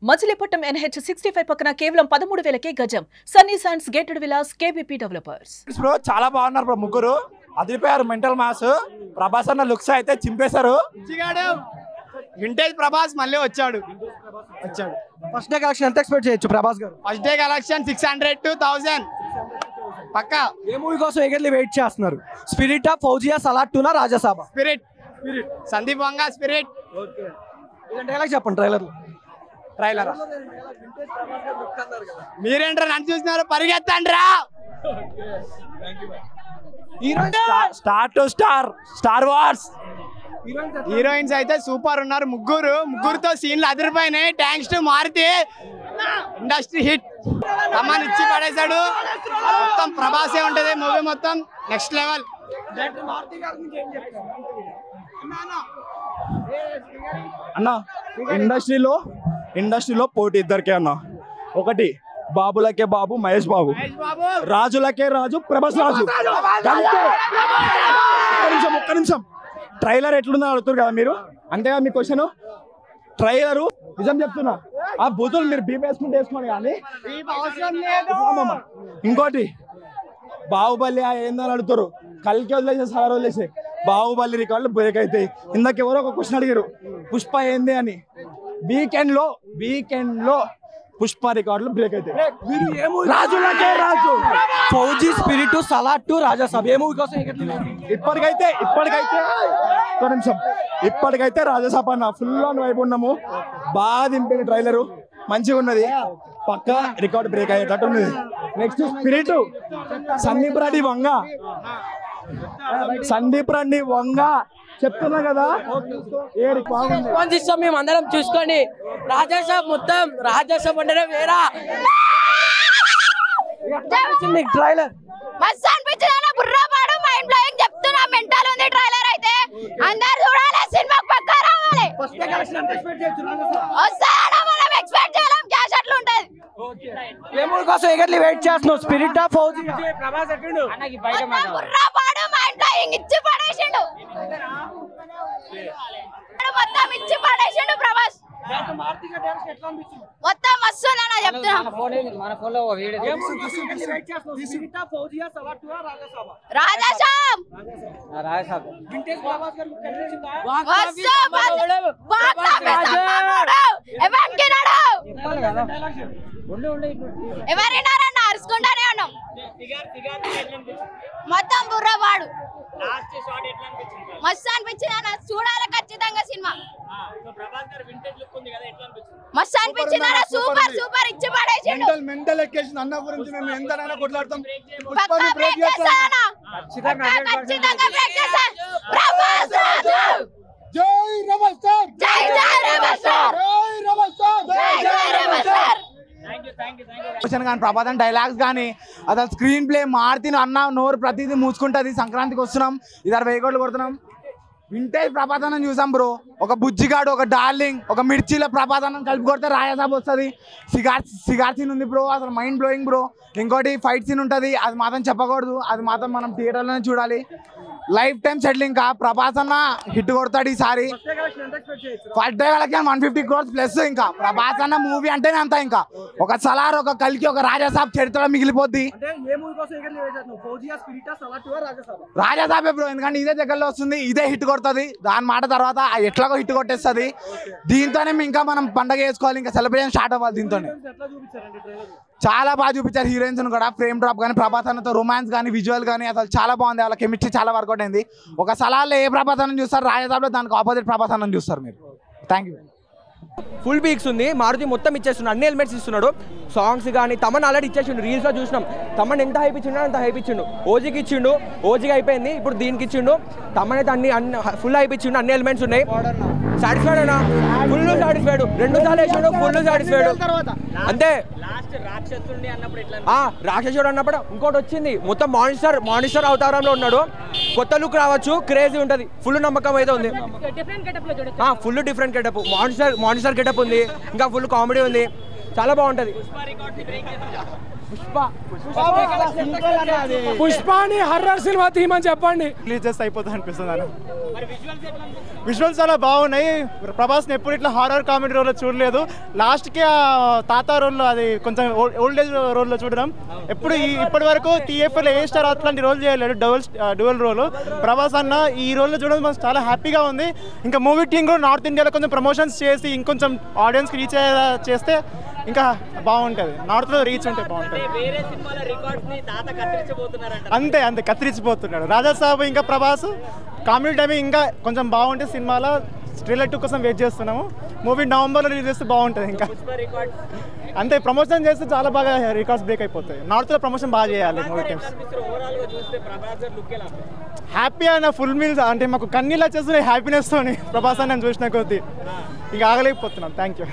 Machilipatnam NH 65 పక్కన కేవలం 13,000కే గజం. Sunny sands gated Vilas KBP developers. Bro చాలా బాగున్నారు బ్రో, ముగ్గురు అదిరిపోయారు. Mental mass. ప్రభాస్ అన్న లుక్స్ అయితే చింపేశారు. వింటేజ్ ప్రభాస్ మళ్ళీ వచ్చాడు. ఫస్ట్ డే కలెక్షన్ ఎంత ఎక్స్పెక్ట్ చేయొచ్చు Prabhas garu? First day collection 600 to 1000 పక్కా. ఏ మూవీ కోసం ఎగర్లీ వెయిట్ చేస్తున్నారు? స్పిరిట్ ఆ, ఫౌజియా, సలార్ 2 నా, రాజాసాబా? Spirit. Sandeep Vanga spirit. Dialogue చెప్పండి ట్రైలర్. మీరేంటారు నన్ను చూసినారు? పరిగెత్తండ్రా. Star to star wars. Heroines అయితే సూపర్ ఉన్నారు. ముగ్గురుతో సీన్లు అదిరిపోయినాయి. Thanks to Maruthi. Industry hit. తమ్మని ఇచ్చి పడేశాడు. మొత్తం ప్రభాసే ఉంటది మూవీ మొత్తం. Next level. అన్న ఇండస్ట్రీలో పోటీ ఇద్దరికే అన్న. ఒకటి బాబులకే బాబు మహేష్ బాబు, రాజులకే రాజు ప్రభాస్ రాజు. ఒక్క నిమిషం ట్రైలర్ ఎట్లుందని అడుగుతారు కదా మీరు, అంతేగా మీ క్వశ్చన్. ట్రైలరు నిజం చెప్తున్నా, ఆ బుద్ధులు మీరు బీప్ వేసుకోండి కానీ. ఇంకోటి బాహుబలి ఏందని అడుగుతారు, కలికి వదిలేసే సార్ వదిలేసే. బాహుబలి రికార్డులు బ్రేక్ అవుతాయి. ఇందాక ఎవరో ఒక క్వశ్చన్ అడిగారు పుష్ప ఏంది అని. వీకెండ్ లో పుష్ప రికార్డులు బ్రేక్ అవుతాయి. రాజులకే రాజు, ఫౌజీ, స్పిరిట్, సలార్ 2, రాజాసాబా. ఏ మూవీ కోసం ఇప్పటికైతే ఒక్క నిమిషం, ఇప్పటికైతే రాజాసాబా అన్న ఫుల్ ఆన్ వైపు ఉన్నాము. బాగా దింపింది ట్రైలరు, మంచిగా ఉన్నది. పక్కా రికార్డ్ బ్రేక్ అయ్యేటట్టు ఉన్నది. నెక్స్ట్ స్పిరిట్, సందీప్ రెడ్డి వంగ చెప్తున్నా కదా. మేము అందరం చూసుకోండి. రాజాసాబ్ మొత్తం రాజాసాబ్ అంటే వేరా ట్రైలర్ మస్తు అనిపించింది. బుర్రపాడు మైండ్ బ్లోయింగ్ చెప్తున్నా. మెంటల్ ఉంది ట్రైలర్ అయితే. అందరూ చూడాలి, సినిమాకి పక్కా రావాలి. వస్తాయన్నా మనం ఎక్స్పెక్ట్ చేయలేం. క్యాష్ అట్లా ఉంటది. ఏ మూవీ కోసం ఎగర్లీ వెయిట్ చేస్తున్నావు? స్పిరిట్ ఆ, ఫౌజీ? బుర్రపాడు మైండ్ బ్లోయింగ్ ఇచ్చి పడేసిండు. మొత్తం ఇచ్చి పడేసిండు ప్రభాస్. మొత్తం మస్తు నా చెప్తున్నా. రాజాసాబ్ ఎవరినారన్న అరుచుకుంటానే ఉన్నాం. మొత్తం బుర్రవాడు మస్తు అనిపించింది అన్న. చూడాలి ఖచ్చితంగా సినిమా. మస్తు అనిపించింది అన్న. సూపర్ ఇచ్చి పడేసిండు. మెంటల్ ఎక్కేషన్ అన్న గురించి మేము ఎంతైనా కొట్లాడతాం. ఖచ్చితంగా బ్రేక్ చేస్తాను. ప్రభాస్ రాజు. జై రెబల్ స్టార్. జై రెబల్ స్టార్. జై రెబల్ స్టార్. కానీ ప్రభాతం డైలాగ్స్ కానీ అసలు స్క్రీన్ ప్లే మారుతిని అన్న నోరు ప్రతిదీ మూసుకుంటుంది. సంక్రాంతికి వస్తున్నాం, 20 కోట్లు కొడుతున్నాం. వింటేజ్ ప్రభాతాన్ని చూసాం బ్రో. ఒక బుజ్జిగాడు, ఒక డార్లింగ్, ఒక మిర్చిలో ప్రభాతాన్ని కలిపి కొడితే రాజాసాబ్ వస్తుంది. సిగార్ సీన్ ఉంది బ్రో, అసలు మైండ్ బ్లోయింగ్ బ్రో. ఇంకోటి ఫైట్ సీన్ ఉంటుంది, అది మాత్రం చెప్పకూడదు. అది మాత్రం మనం థియేటర్లోనే చూడాలి. Life time settle. ఇంకా ప్రభాస్ అన్న హిట్ కొడతాడు ఈసారి. First day collection 150 crores plus. ఇంకా ప్రభాస్ అన్న మూవీ అంటేనే అంతా. ఇంకా ఒక సలార్, ఒక కల్కి, ఒక రాజాసాబ్ చరిత్ర మిగిలిపోద్ది. రాజాసాబే బ్రో, ఎందుకంటే ఇదే దగ్గరలో వస్తుంది, ఇదే హిట్ కొడుతుంది. దాని మాట తర్వాత ఎట్లాగో హిట్ కొట్టేస్తుంది. దీంతోనే ఇంకా మనం పండగ చేసుకోవాలి, ఇంకా సెలబ్రేషన్ స్టార్ట్ అవ్వాలి. దీంతోనే చాలా బాగా చూపించారు హీరోయిన్స్ కూడా. ఫ్రేమ్ డ్రాప్ కానీ, ప్రభాస్ అన్నతో రొమాన్స్ కానీ, విజువల్ కానీ అసలు చాలా బాగుంది. వాళ్ళ కెమిస్ట్రీ చాలా వర్కౌట్ అయింది. ఒక సలార్లో ఏ ప్రభాస్ అన్న చూస్తారు, రాజాసాబ్లో దానికి ఆపోజిట్ ప్రభాస్ అన్న చూస్తారు మీరు. Thank you. ఫుల్ పీక్స్ ఉంది. మారుతి మొత్తం ఇచ్చేస్తున్నాడు, అన్ని ఎలిమెంట్స్ ఇస్తున్నాడు. సాంగ్స్ కానీ తమన్ ఆల్రెడీ ఇచ్చేసిండు. రీల్స్లో చూసినాం తమన్ ఎంత హైప్ ఇచ్చిండో అంత హైప్ ఇచ్చిండు. ఓజీకి ఇచ్చిండు, ఓజీకి అయిపోయింది. ఇప్పుడు దీనికి ఇచ్చిండు. తమన్ అయితే అన్ని ఫుల్ హైప్ ఇచ్చిండు. అన్ని ఎలిమెంట్స్ ఉన్నాయి. సాటిస్ఫైడ్ అన్నా, ఫుల్ సాటిస్ఫైడ్. 2 సార్లు వేసాడు, ఫుల్ సాటిస్ఫైడ్. అంతే. రాక్షసుడు అన్నప్పుడు ఇంకోటి వచ్చింది. మొత్తం మానిస్టర్ అవతారంలో ఉన్నాడు. కొత్త లుక్ రావచ్చు, క్రేజీ ఉంటుంది. ఫుల్ నమ్మకం అయితే ఉంది. Full different getup. Monster getup ఉంది. ఇంకా ఫుల్ కామెడీ ఉంది. చాలా బాగుంటది. పుష్పాని హర్రర్ సినిమా తీయమని చెప్పండి. రిలీజ్ చేస్తే అయిపోతుంది అనిపిస్తుంది. విజువల్స్ చాలా బాగున్నాయి. ప్రభాస్ని ఎప్పుడు ఇట్లా హారర్ కామెడీ రోల్లో చూడలేదు. లాస్ట్కి ఆ తాత రోల్లో, అది కొంచెం ఓల్డ్ ఏజ్ రోల్లో చూడడం. ఎప్పుడు ఇప్పటి వరకు టీఎఫ్లో ఏ స్టార్ అట్లాంటి రోల్ చేయలేడు, డ్యువల్ రోల్. ప్రభాస్ అన్న ఈ రోల్లో చూడడం మాకు చాలా హ్యాపీగా ఉంది. ఇంకా మూవీ టీం కూడా నార్త్ ఇండియాలో కొంచెం ప్రమోషన్స్ చేసి ఇంకొంచెం ఆడియన్స్కి రీచ్ అయ్యేలా చేస్తే ఇంకా బాగుంటుంది. నార్త్లో రీచ్ ఉంటే బాగుంటుంది. అంతే కత్తిరించిపోతున్నాడు. రాజాసాబ్ ఇంకా ప్రభాస్ కామెడీ టైమింగ్ ఇంకా కొంచెం బాగుంటే సినిమాలో ట్రైలర్ 2 కోసం వెయిట్ చేస్తున్నాము. మూవీ నవంబర్లో రిలీజ్ చేస్తే బాగుంటుంది. ఇంకా అంతే ప్రమోషన్ చేస్తే చాలా బాగా రికార్డ్స్ బ్రేక్ అయిపోతాయి. నార్త్లో ప్రమోషన్ బాగా చేయాలి మూవీ టీమ్స్. హ్యాపీ అయిన ఫుల్ మీల్స్ అంటే మాకు కన్నీళ్ళు వచ్చేస్తున్నాయి హ్యాపీనెస్తోని. ప్రభాస్ అని నేను చూసిన కొద్దీ ఇంకా ఆగలేకపోతున్నాను. Thank you.